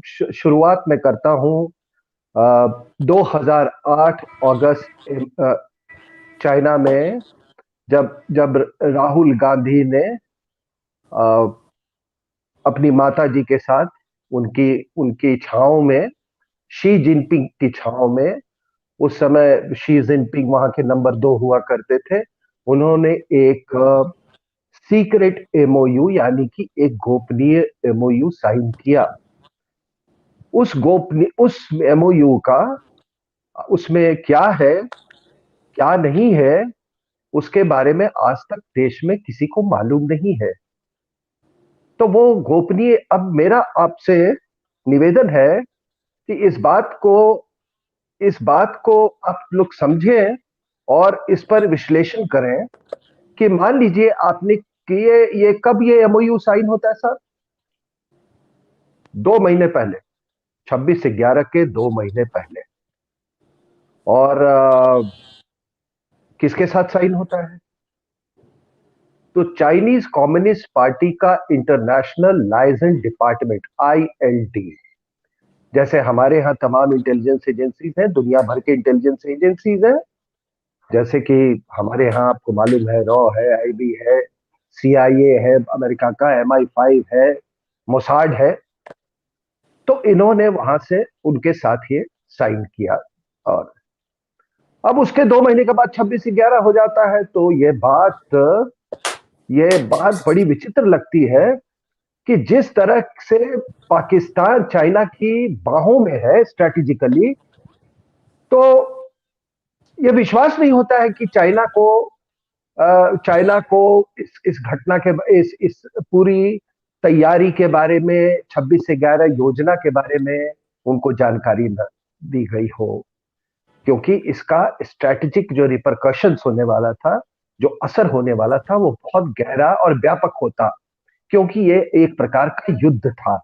शुरुआत में करता हूं। 2008 अगस्त चाइना में जब जब राहुल गांधी ने अ, अपनी माता जी के साथ उनकी उनकी छांव में, शी जिनपिंग की छांव में, उस समय शी जिनपिंग वहां के नंबर 2 हुआ करते थे। उन्होंने एक सीक्रेट एमओयू यानी कि एक गोपनीय एमओयू साइन किया। उस एमओयू का, उसमें क्या है क्या नहीं है, उसके बारे में आज तक देश में किसी को मालूम नहीं है। तो वो गोपनीय, अब मेरा आपसे निवेदन है कि इस बात को आप लोग समझें और इस पर विश्लेषण करें कि मान लीजिए आपने किए, ये कब ये एमओयू साइन होता है सर? 2 महीने पहले, 26/11 के 2 महीने पहले। और किसके साथ साइन होता है? तो चाइनीज कम्युनिस्ट पार्टी का इंटरनेशनल लाइजेंस डिपार्टमेंट, आईएलडी, जैसे हमारे यहाँ तमाम इंटेलिजेंस एजेंसीज हैं, दुनिया भर के इंटेलिजेंस एजेंसीज हैं, जैसे कि हमारे यहाँ आपको मालूम है, रॉ है, आईबी है, सीआईए है, अमेरिका का MI5 है, मोसाड है। तो इन्होंने वहां से उनके साथ ये साइन किया। और अब उसके 2 महीने के बाद 26/11 हो जाता है। तो ये बात बड़ी विचित्र लगती है कि जिस तरह से पाकिस्तान चाइना की बाहों में है स्ट्रेटेजिकली, तो ये विश्वास नहीं होता है कि चाइना को इस घटना के, इस पूरी तैयारी के बारे में, 26/11 योजना के बारे में उनको जानकारी न दी गई हो। क्योंकि इसका स्ट्रेटेजिक जो रिपरकशंस होने वाला था, जो असर होने वाला था, वो बहुत गहरा और व्यापक होता, क्योंकि ये एक प्रकार का युद्ध था।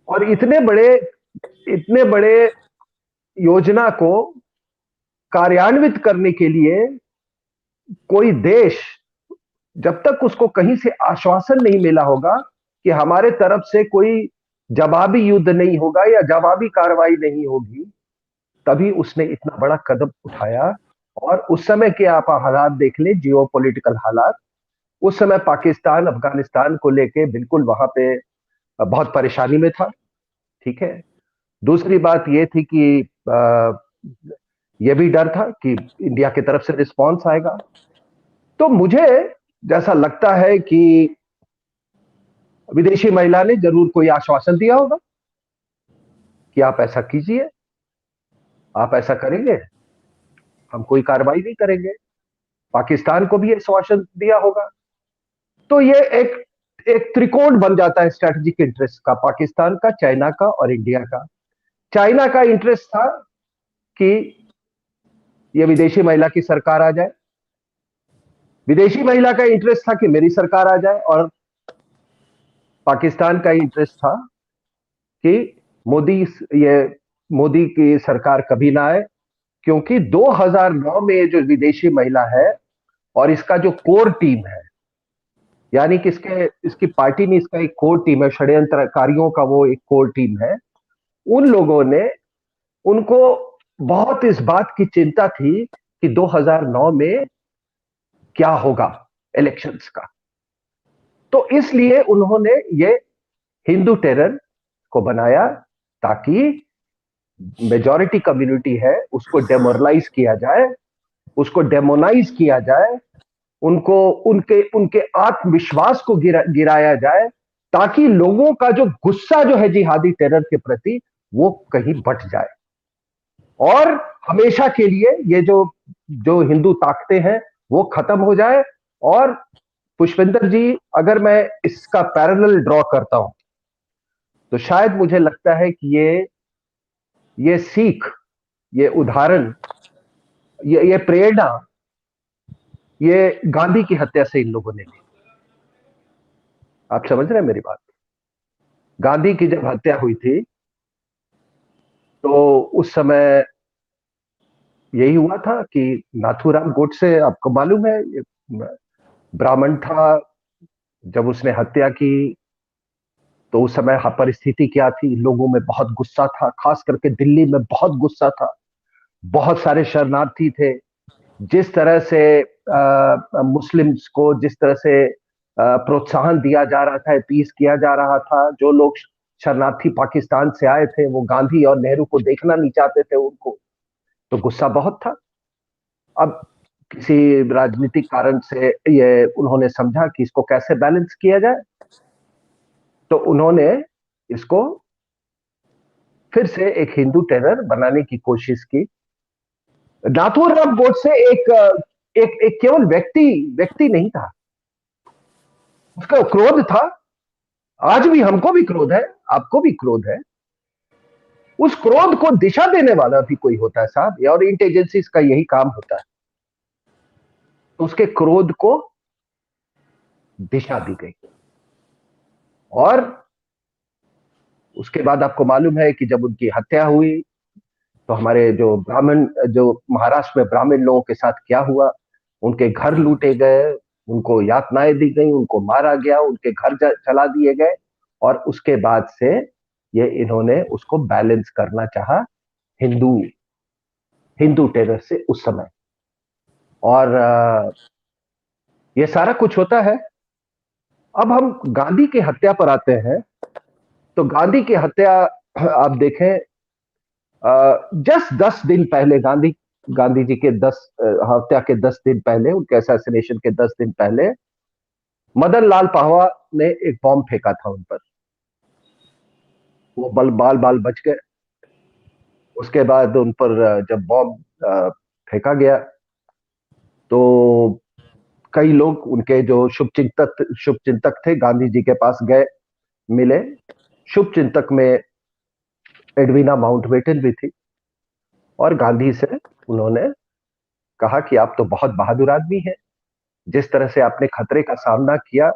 और इतने बड़े योजना को कार्यान्वित करने के लिए कोई देश, जब तक उसको कहीं से आश्वासन नहीं मिला होगा कि हमारे तरफ से कोई जवाबी युद्ध नहीं होगा या जवाबी कार्रवाई नहीं होगी, तभी उसने इतना बड़ा कदम उठाया। और उस समय के आप हालात देख लें, जियो पॉलिटिकल हालात, उस समय पाकिस्तान अफगानिस्तान को लेके बिल्कुल वहां पे बहुत परेशानी में था। ठीक है। दूसरी बात यह थी कि यह भी डर था कि इंडिया की तरफ से रिस्पॉन्स आएगा। तो मुझे जैसा लगता है कि विदेशी महिला ने जरूर कोई आश्वासन दिया होगा कि आप ऐसा कीजिए, आप ऐसा करेंगे, हम कोई कार्रवाई नहीं करेंगे। पाकिस्तान को भी आश्वासन दिया होगा। तो ये एक एक त्रिकोण बन जाता है स्ट्रेटेजिक इंटरेस्ट का, पाकिस्तान का, चाइना का और इंडिया का। चाइना का इंटरेस्ट था कि ये विदेशी महिला की सरकार आ जाए, विदेशी महिला का इंटरेस्ट था कि मेरी सरकार आ जाए, और पाकिस्तान का इंटरेस्ट था कि मोदी ये मोदी की सरकार कभी ना आए। क्योंकि 2009 में जो विदेशी महिला है और इसका जो कोर टीम है, यानी कि इसकी पार्टी में इसका एक कोर टीम है, षड्यंत्रकारियों का वो एक कोर टीम है। उन लोगों ने, उनको बहुत इस बात की चिंता थी कि 2009 में क्या होगा इलेक्शंस का। तो इसलिए उन्होंने ये हिंदू टेरर को बनाया, ताकि मेजॉरिटी कम्युनिटी है उसको डेमोरलाइज किया जाए, उसको डेमोनाइज किया जाए, उनको उनके उनके आत्मविश्वास को गिराया जाए, ताकि लोगों का जो गुस्सा जो है जिहादी टेरर के प्रति, वो कहीं बट जाए। और हमेशा के लिए ये जो जो हिंदू ताकतें हैं वो खत्म हो जाए। और पुष्पेंद्र जी, अगर मैं इसका पैरेलल ड्रॉ करता हूं, तो शायद मुझे लगता है कि ये सीख, ये उदाहरण, ये प्रेरणा, ये गांधी की हत्या से इन लोगों ने ली। आप समझ रहे हैं मेरी बात? गांधी की जब हत्या हुई थी, तो उस समय यही हुआ था कि नाथूराम गोडसे, आपको मालूम है, ये ब्राह्मण था। जब उसने हत्या की, तो उस समय परिस्थिति क्या थी, लोगों में बहुत गुस्सा था, खास करके दिल्ली में बहुत गुस्सा था। बहुत सारे शरणार्थी थे। जिस तरह से मुस्लिम्स को जिस तरह से प्रोत्साहन दिया जा रहा था, अपीस किया जा रहा था, जो लोग शरणार्थी पाकिस्तान से आए थे वो गांधी और नेहरू को देखना नहीं चाहते थे उनको, तो गुस्सा बहुत था। अब किसी राजनीतिक कारण से ये उन्होंने समझा कि इसको कैसे बैलेंस किया जाए, तो उन्होंने इसको फिर से एक हिंदू टेरर बनाने की कोशिश की। नाथूराम गोडसे एक केवल व्यक्ति व्यक्ति नहीं था, उसका क्रोध था। आज भी हमको भी क्रोध है, आपको भी क्रोध है। उस क्रोध को दिशा देने वाला भी कोई होता है साहब, और इंटेलिजेंसीज का यही काम होता है। तो उसके क्रोध को दिशा दी गई, और उसके बाद आपको मालूम है कि जब उनकी हत्या हुई तो हमारे जो ब्राह्मण, जो महाराष्ट्र में ब्राह्मण लोगों के साथ क्या हुआ, उनके घर लूटे गए, उनको यातनाएं दी गई, उनको मारा गया, उनके घर चला दिए गए। और उसके बाद से ये इन्होंने उसको बैलेंस करना चाहा हिंदू हिंदू टेरर से उस समय। और ये सारा कुछ होता है। अब हम गांधी की हत्या पर आते हैं। तो गांधी की हत्या आप देखें, जस्ट 10 दिन पहले, गांधी गांधी जी के हत्या के 10 दिन पहले, उनके असैसिनेशन के 10 दिन पहले, मदन लाल पाहवा ने एक बॉम्ब फेंका था उन पर। वो बाल बाल बच गए। उसके बाद उन पर जब बॉम्ब फेंका गया तो कई लोग, उनके जो शुभचिंतक थे, गांधी जी के पास गए, मिले। शुभचिंतक में एडवीना माउंटबेटन भी थी, और गांधी से उन्होंने कहा कि आप तो बहुत बहादुर आदमी हैं, जिस तरह से आपने खतरे का सामना किया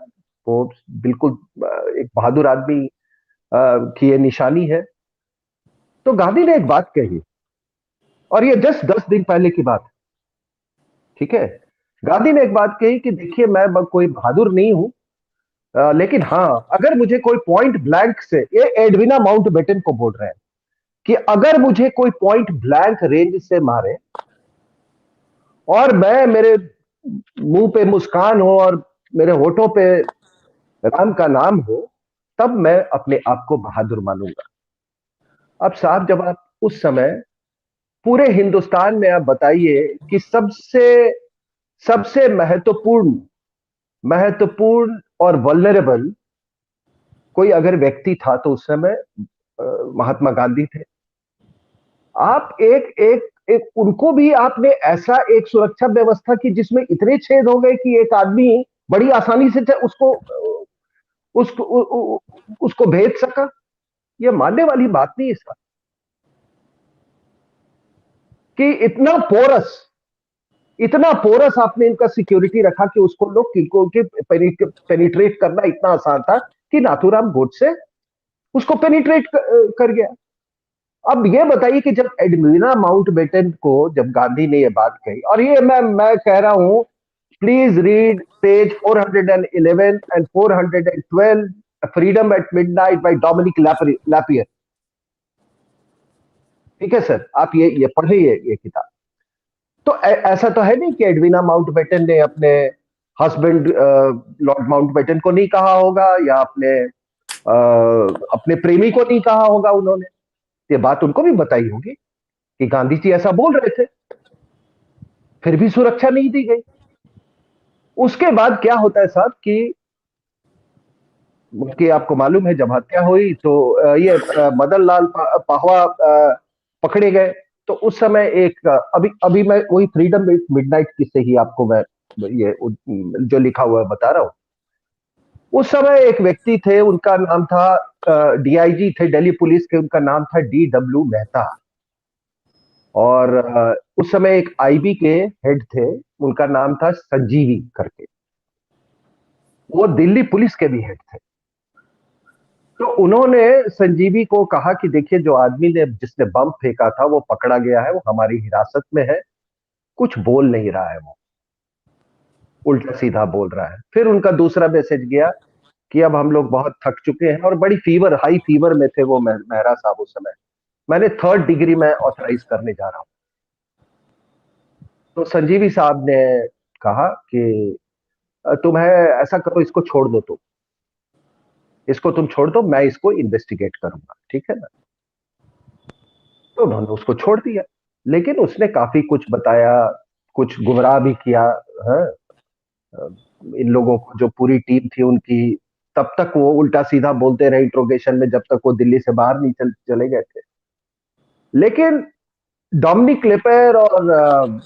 वो बिल्कुल एक बहादुर आदमी की ये निशानी है। तो गांधी ने एक बात कही, और ये जस्ट 10 दिन पहले की बात, ठीक है। गांधी ने एक बात कही कि देखिए, मैं कोई बहादुर नहीं हूं, लेकिन हाँ, अगर मुझे कोई पॉइंट ब्लैंक से, ये एडविना माउंटबेटन को बोल रहे हैं, कि अगर मुझे कोई पॉइंट ब्लैंक रेंज से मारे और मेरे मुंह पे मुस्कान हो और मेरे होठों पे राम का नाम हो, तब मैं अपने आप को बहादुर मानूंगा। अब साहब, जब आप उस समय पूरे हिंदुस्तान में आप बताइए कि सबसे सबसे महत्वपूर्ण महत्वपूर्ण और वल्नरेबल कोई अगर व्यक्ति था तो उस समय महात्मा गांधी थे। आप एक एक एक उनको भी आपने ऐसा एक सुरक्षा व्यवस्था की जिसमें इतने छेद हो गए कि एक आदमी बड़ी आसानी से उसको उसको भेज सका। यह मानने वाली बात नहीं है इसका, कि इतना पोरस आपने इनका सिक्योरिटी रखा कि उसको लोग पेनिट्रेट करना इतना आसान था कि नाथूराम गोडसे उसको पेनिट्रेट कर गया। अब ये बताइए कि जब एडमिना माउंटबेटन को, जब गांधी ने ये बात कही, और ये मैं कह रहा हूं, please read page 411 and 412, freedom at midnight by Dominique Lapierre. ठीक है सर, आप ये पढ़िए ये किताब। तो ऐसा तो है नहीं कि एडविना माउंटबेटन ने अपने हस्बैंड लॉर्ड माउंटबेटन को नहीं कहा होगा, या अपने प्रेमी को नहीं कहा होगा उन्होंने। ये बात उनको भी बताई होगी कि गांधी जी ऐसा बोल रहे थे, फिर भी सुरक्षा नहीं दी गई। उसके बाद क्या होता है साहब कि आपको मालूम है, जब हत्या हुई तो ये मदन लाल पाहवा पकड़े गए। तो उस समय एक अभी अभी मैं वही फ्रीडम मिडनाइट की से ही आपको मैं ये जो लिखा हुआ है बता रहा हूं। उस समय एक व्यक्ति थे, उनका नाम था, डीआईजी थे दिल्ली पुलिस के, उनका नाम था D.W. मेहता। और उस समय एक आईबी के हेड थे, उनका नाम था संजीवी करके, वो दिल्ली पुलिस के भी हेड थे। तो उन्होंने संजीवी को कहा कि देखिए, जो आदमी ने जिसने बम फेंका था वो पकड़ा गया है, वो हमारी हिरासत में है, कुछ बोल नहीं रहा है, वो उल्टा सीधा बोल रहा है। फिर उनका दूसरा मैसेज गया कि अब हम लोग बहुत थक चुके हैं, और बड़ी फीवर, हाई फीवर में थे वो मेहरा साहब उस समय। मैंने 3rd डिग्री में ऑथराइज करने जा रहा हूं। तो संजीवी साहब ने कहा कि तुम है ऐसा करो, इसको छोड़ दो, तुम इसको तुम छोड़ दो, मैं इसको इन्वेस्टिगेट करूंगा, ठीक है ना। तो उन्होंने उसको छोड़ दिया, लेकिन उसने काफी कुछ बताया, कुछ गुमराह भी किया है इन लोगों को, जो पूरी टीम थी उनकी। तब तक वो उल्टा सीधा बोलते रहे इंट्रोगेशन में, जब तक वो दिल्ली से बाहर नहीं चले गए थे। लेकिन डोमिनिक लेपेर और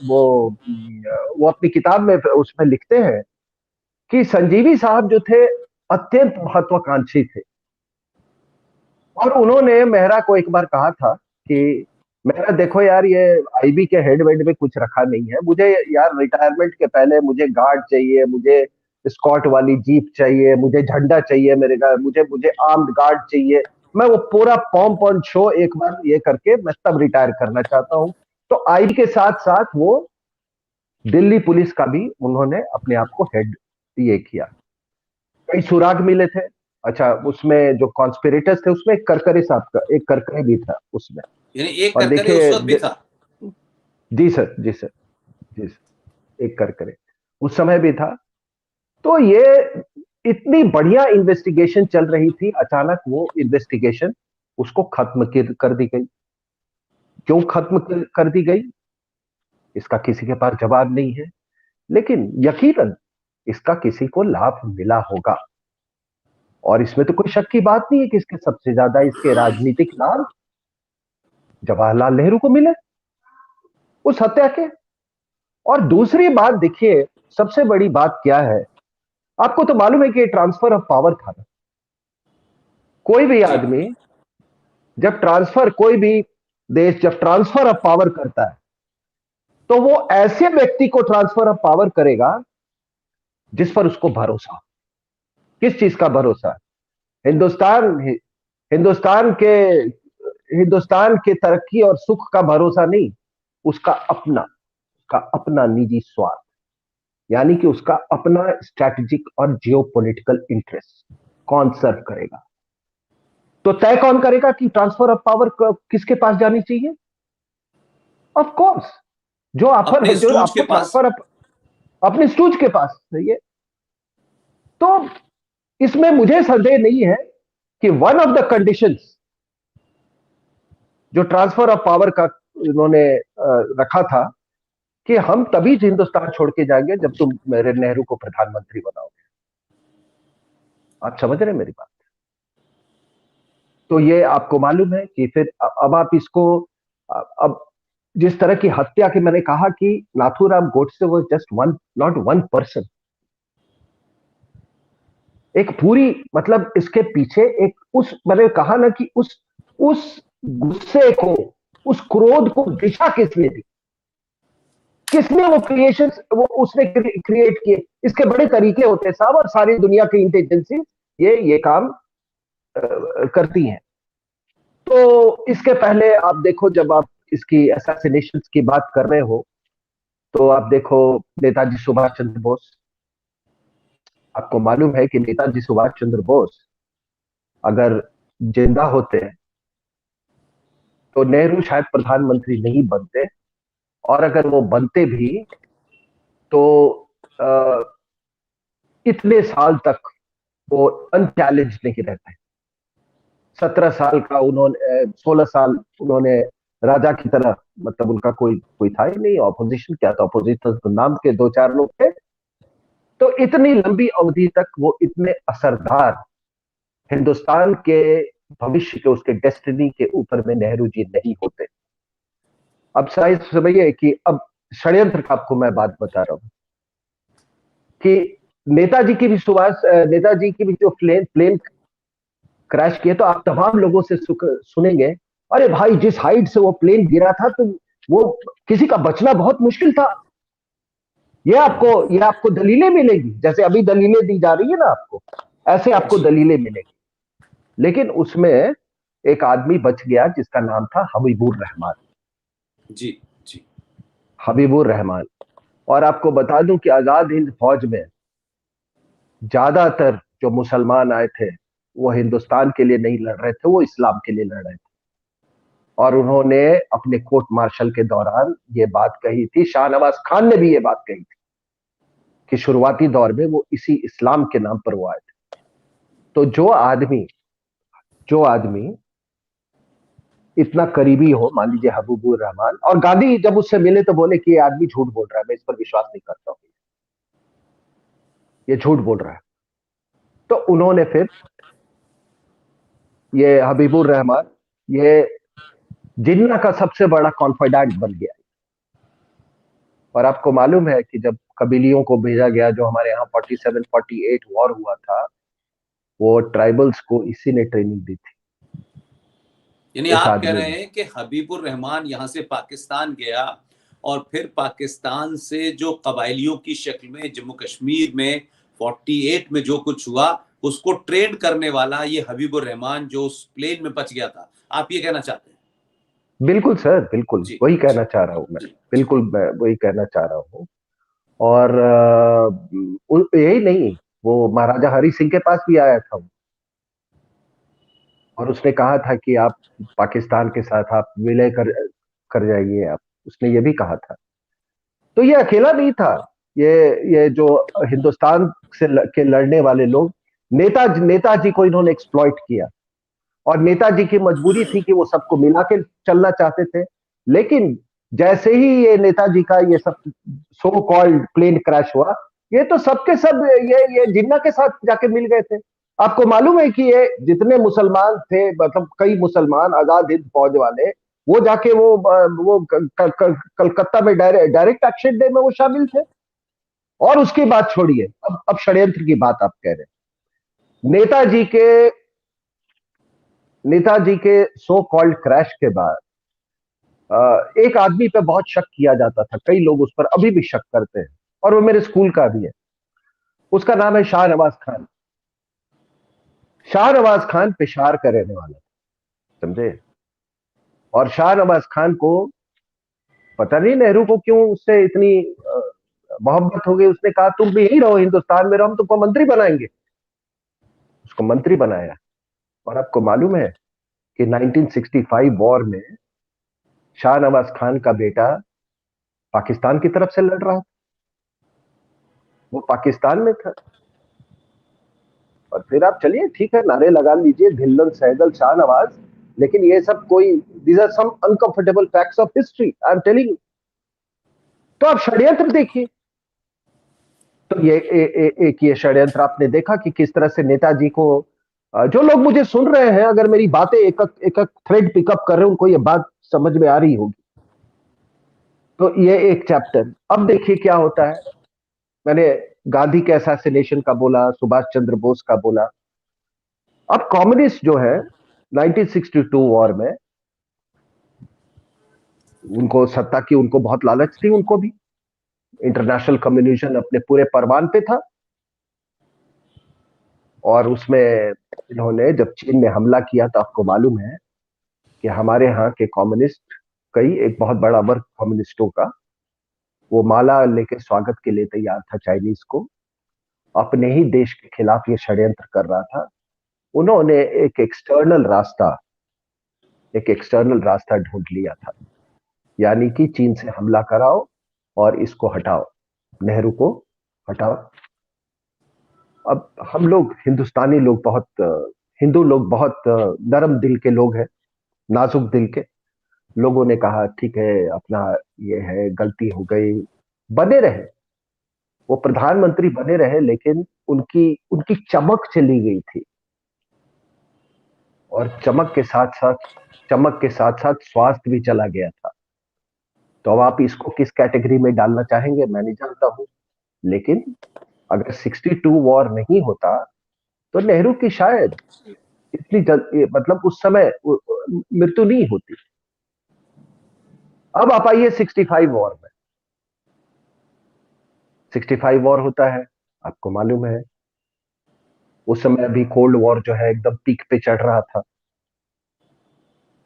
वो अपनी किताब में उसमें लिखते हैं कि संजीवी साहब जो थे अत्यंत महत्वाकांक्षी थे, और उन्होंने मेहरा को एक बार कहा था कि मेहरा देखो यार, ये आईबी के हेड वेड में कुछ रखा नहीं है, मुझे यार रिटायरमेंट के पहले मुझे गार्ड चाहिए, मुझे स्कॉट वाली जीप चाहिए, मुझे झंडा चाहिए मेरे घर, मुझे मुझे आर्म्ड गार्ड चाहिए, मैं वो पूरा पॉम्प ऑन शो एक बार ये करके मैं तब रिटायर करना चाहता हूं। तो आईबी के साथ साथ वो दिल्ली पुलिस का भी उन्होंने अपने आप को हेड ये किया। कई सुराग मिले थे। अच्छा, उसमें जो कॉन्स्पिरेटर्स थे उसमें एक करकरे साहब का, एक करकरे भी था उसमें। यानी एक और करकरे उस वक्त भी देखिए, था। जी सर, जी सर, जी सर, एक करकरे उस समय भी था। तो ये इतनी बढ़िया इन्वेस्टिगेशन चल रही थी, अचानक वो इन्वेस्टिगेशन उसको खत्म कर दी गई। क्यों खत्म कर दी गई, इसका किसी के पास जवाब नहीं है, लेकिन यकीनन इसका किसी को लाभ मिला होगा। और इसमें तो कोई शक की बात नहीं है कि इसके सबसे ज्यादा इसके राजनीतिक लाभ जवाहरलाल नेहरू को मिले उस हत्या के। और दूसरी बात देखिए, सबसे बड़ी बात क्या है, आपको तो मालूम है कि ट्रांसफर ऑफ पावर था ना। कोई भी जी आदमी जब ट्रांसफर, कोई भी देश जब ट्रांसफर ऑफ पावर करता है, तो वो ऐसे व्यक्ति को ट्रांसफर ऑफ पावर करेगा जिस पर उसको भरोसा हो। किस चीज का भरोसा? हिंदुस्तान हिंदुस्तान के हिंदुस्तान के तरक्की और सुख का भरोसा नहीं, उसका अपना निजी स्वार्थ, यानी कि उसका अपना स्ट्रैटेजिक और जियो पॉलिटिकल इंटरेस्ट कौन सर्व करेगा। तो तय कौन करेगा कि ट्रांसफर ऑफ पावर किसके पास जानी चाहिए? ऑफ कोर्स, जो ऑफर, अपने जो स्टूज के आपको पास। ट्रांसफर अपने स्टूज के पास है ये। तो इसमें मुझे संदेह नहीं है कि वन ऑफ द कंडीशंस जो ट्रांसफर ऑफ पावर का इन्होंने रखा था, कि हम तभी हिंदुस्तान छोड़ के जाएंगे जब तुम मेरे नेहरू को प्रधानमंत्री बनाओगे। आप समझ रहे हैं मेरी बात? तो ये आपको मालूम है कि फिर अब आप इसको, अब जिस तरह की हत्या की मैंने कहा कि Nathuram Godse was just one, not one person, एक पूरी, मतलब इसके पीछे एक, उस मैंने कहा ना कि उस गुस्से को, उस क्रोध को दिशा किसने दी, किसने वो क्रिएशन, वो उसने क्रिएट किए। इसके बड़े तरीके होते हैं साहब, और सारी दुनिया की इंटेलिजेंसी ये काम करती हैं। तो इसके पहले आप देखो, जब आप इसकी असैसिनेशन की बात कर रहे हो, तो आप देखो नेताजी सुभाष चंद्र बोस। आपको मालूम है कि नेताजी सुभाष चंद्र बोस अगर जिंदा होते तो नेहरू शायद प्रधानमंत्री नहीं बनते, और अगर वो बनते भी तो आ, इतने साल तक वो अनचैलेंज नहीं रहते। 17 साल का उन्होंने, 16 साल उन्होंने राजा की तरह, मतलब उनका कोई कोई था ही नहीं, ऑपोजिशन क्या था, ऑपोजिशन तो नाम के 2-4 लोग थे। तो इतनी लंबी अवधि तक वो इतने असरदार, हिंदुस्तान के भविष्य के, उसके डेस्टिनी के ऊपर में नेहरू जी नहीं होते। अब शायद समझिए कि अब षड्यंत्र का आपको मैं बात बता रहा हूं कि नेताजी की भी जो प्लेन प्लेन क्रैश किए, तो आप तमाम लोगों से सुनेंगे, अरे भाई जिस हाइट से वो प्लेन गिरा था, तो वो किसी का बचना बहुत मुश्किल था। ये आपको दलीलें मिलेगी, जैसे अभी दलीलें दी जा रही है ना आपको, ऐसे आपको जी दलीलें मिलेगी। लेकिन उसमें एक आदमी बच गया जिसका नाम था हबीबुर रहमान। जी जी। हबीबुर रहमान। और आपको बता दूं कि आजाद हिंद फौज में ज्यादातर जो मुसलमान आए थे वो हिंदुस्तान के लिए नहीं लड़ रहे थे, वो इस्लाम के लिए लड़ रहे थे। और उन्होंने अपने कोर्ट मार्शल के दौरान ये बात कही थी, शाहनवाज खान ने भी ये बात कही थी कि शुरुआती दौर में वो इसी इस्लाम के नाम पर वो आए थे। तो जो आदमी इतना करीबी हो, मान लीजिए हबीबुर रहमान, और गांधी जब उससे मिले तो बोले कि ये आदमी झूठ बोल रहा है, मैं इस पर विश्वास नहीं करता हूं, ये झूठ बोल रहा है। तो उन्होंने फिर ये हबीबुर रहमान ये जिन्ना का सबसे बड़ा कॉन्फिडेंट बन गया। और आपको मालूम है कि जब कबीलियों को भेजा गया, जो हमारे यहाँ 47-48 वॉर हुआ था, वो ट्राइबल्स को इसी ने ट्रेनिंग दी थी, यानी इस आप कह आदमी रहे ने। हैं कि हबीबुर रहमान यहाँ से पाकिस्तान गया और फिर पाकिस्तान से जो कबायलियों की शक्ल में जम्मू कश्मीर में 48 में जो कुछ हुआ उसको ट्रेन करने वाला ये हबीबुर रहमान जो उस प्लेन में बच गया था, आप ये कहना चाहते हैं? बिल्कुल सर, बिल्कुल जी वही जी कहना चाह रहा हूं मैं। जी जी बिल्कुल मैं वही कहना चाह रहा हूँ। और यही नहीं, वो महाराजा हरि सिंह के पास भी आया था, और उसने कहा था कि आप पाकिस्तान के साथ आप विलय कर कर जाइए आप, उसने ये भी कहा था। तो ये अकेला नहीं था। ये ये जो हिंदुस्तान के लड़ने वाले लोग, नेताजी को इन्होंने एक्सप्लॉइट किया। और नेताजी की मजबूरी थी कि वो सबको मिला के चलना चाहते थे। लेकिन जैसे ही ये नेताजी का ये सब सो कॉल्ड प्लेन क्रैश हुआ, ये तो सबके सब ये जिन्ना के साथ जाके मिल गए थे। आपको मालूम है कि ये जितने मुसलमान थे, मतलब कई मुसलमान आजाद हिंद फौज वाले, वो जाके वो कलकत्ता में डायरेक्ट एक्शन डे में वो शामिल थे। और उसकी बात छोड़िए, अब षड्यंत्र की बात आप कह रहे हैं। नेताजी के सो कॉल्ड क्रैश के बाद एक आदमी पे बहुत शक किया जाता था, कई लोग उस पर अभी भी शक करते हैं, और वो मेरे स्कूल का भी है। उसका नाम है शाहनवाज खान। शाहनवाज खान पेशावर का रहने वाला था, समझे। और शाहनवाज खान को पता नहीं नेहरू को क्यों उससे इतनी मोहब्बत हो गई। उसने कहा तुम भी यही रहो, हिंदुस्तान में रहो, हम तुमको मंत्री बनाएंगे। उसको मंत्री बनाया। और आपको मालूम है कि 1965 वॉर में शाहनवाज खान का बेटा पाकिस्तान की तरफ से लड़ रहा था, वो पाकिस्तान में था। और फिर आप चलिए ठीक है, नारे लगा लीजिए धिल्लन सहगल शाहनवाज, लेकिन ये सब कोई, these are some uncomfortable facts of history, I am telling you. तो आप षड्यंत्र देखिए। तो एक ये षड्यंत्र आपने देखा कि किस तरह से नेताजी को, जो लोग मुझे सुन रहे हैं, अगर मेरी बातें एक एक थ्रेड पिकअप कर रहे हैं, उनको ये बात समझ में आ रही होगी। तो ये एक चैप्टर। अब देखिए क्या होता है। मैंने गांधी के असैसिनेशन का बोला, सुभाष चंद्र बोस का बोला। अब कम्युनिस्ट जो है 1962 वॉर में, उनको सत्ता की उनको बहुत लालच थी, उनको भी इंटरनेशनल कम्युनिज्म अपने पूरे परवान पे था। और उसमें इन्होंने जब चीन ने हमला किया, तो आपको मालूम है कि हमारे यहाँ के कम्युनिस्ट, कई एक बहुत बड़ा वर्ग कम्युनिस्टों का, वो माला लेके स्वागत के लिए तैयार था चाइनीज को। अपने ही देश के खिलाफ ये षड्यंत्र कर रहा था। उन्होंने एक एक्सटर्नल रास्ता ढूंढ लिया था, यानी कि चीन से हमला कराओ और इसको हटाओ, नेहरू को हटाओ। अब हम लोग हिंदुस्तानी लोग हिंदू लोग बहुत नरम दिल के लोग हैं, नाजुक दिल के लोगों ने कहा ठीक है, अपना ये है, गलती हो गई। बने रहे, वो प्रधानमंत्री बने रहे, लेकिन उनकी उनकी चमक चली गई थी। और चमक के साथ साथ स्वास्थ्य भी चला गया था। तो अब आप इसको किस कैटेगरी में डालना चाहेंगे मैं नहीं जानता हूं। लेकिन अगर 62 वॉर नहीं होता, तो नेहरू की शायद इतनी मतलब उस समय मृत्यु नहीं होती। अब आप आइए 65 वॉर में। 65 वॉर होता है, आपको मालूम है उस समय अभी कोल्ड वॉर जो है एकदम पीक पे चढ़ रहा था।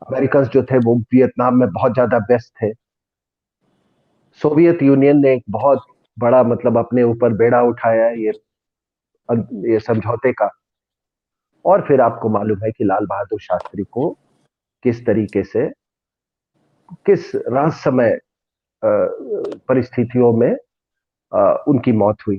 अमेरिकन जो थे वो वियतनाम में बहुत ज्यादा व्यस्त थे। सोवियत यूनियन ने एक बहुत बड़ा मतलब अपने ऊपर बेड़ा उठाया, ये ये समझौते का। और फिर आपको मालूम है कि लाल बहादुर शास्त्री को किस तरीके से, किस रहस्यमय परिस्थितियों में उनकी मौत हुई।